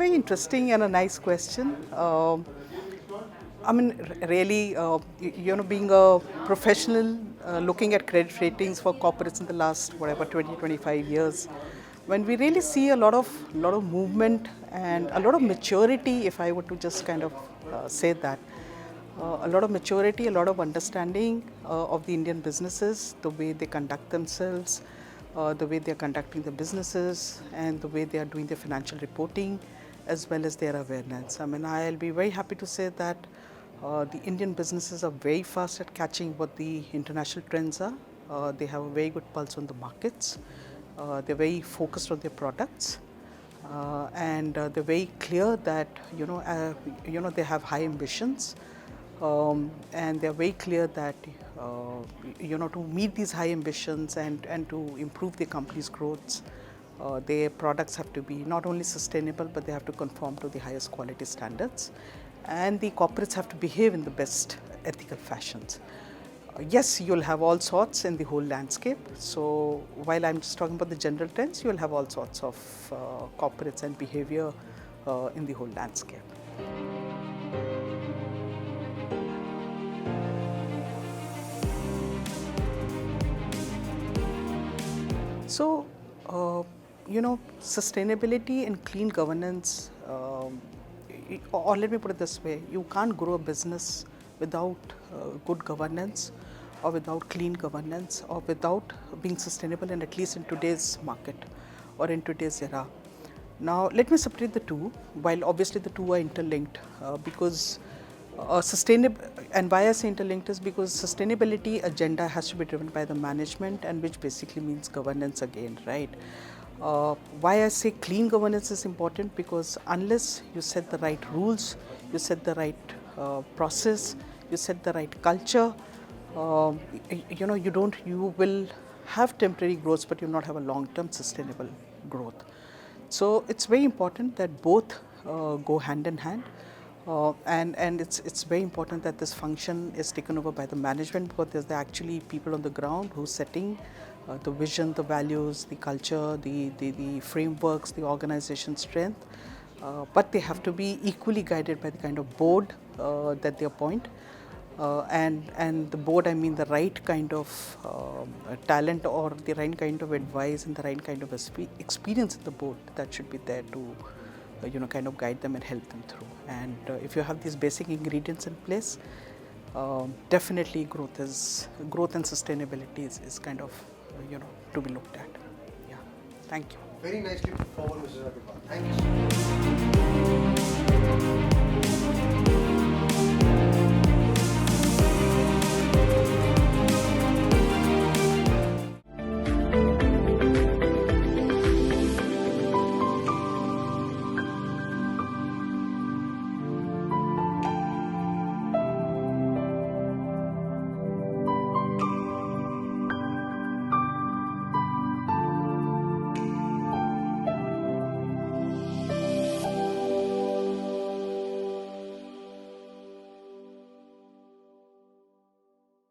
very interesting and a nice question. I mean, really, being a professional, looking at credit ratings for corporates in the last, 20, 25 years, when we really see a lot of movement and a lot of maturity, if I were to just kind of say that, a lot of maturity, a lot of understanding of the Indian businesses, the way they conduct themselves, the way they are conducting the businesses, and the way they are doing their financial reporting, as well as their awareness. I mean, I'll be very happy to say that the Indian businesses are very fast at catching what the international trends are. They have a very good pulse on the markets. They're very focused on their products. And they're very clear that they have high ambitions, and they're very clear that to meet these high ambitions and to improve the company's growth, their products have to be not only sustainable, but they have to conform to the highest quality standards, and the corporates have to behave in the best ethical fashions. Yes, you'll have all sorts in the whole landscape. So while I'm just talking about the general trends, you'll have all sorts of corporates and behavior in the whole landscape. So, sustainability and clean governance, or let me put it this way, you can't grow a business without good governance, or without clean governance, or without being sustainable, and at least in today's market or in today's era. Now, let me separate the two, while obviously the two are interlinked, because and why I say interlinked is because sustainability agenda has to be driven by the management, and which basically means governance again, right? Why I say clean governance is important, because unless you set the right rules, you set the right process, you set the right culture, you will have temporary growth, but you will not have a long-term sustainable growth. So it's very important that both go hand in hand. And it's very important that this function is taken over by the management, because there's actually people on the ground who are setting the vision, the values, the culture, the frameworks, the organization strength. But they have to be equally guided by the kind of board that they appoint. And the board, I mean the right kind of talent, or the right kind of advice, and the right kind of experience in the board that should be there to kind of guide them and help them through. And if you have these basic ingredients in place, definitely growth and sustainability is kind of to be looked at. Yeah, thank you. Very nicely put forward, Mr. Agrawal. Thank you so much.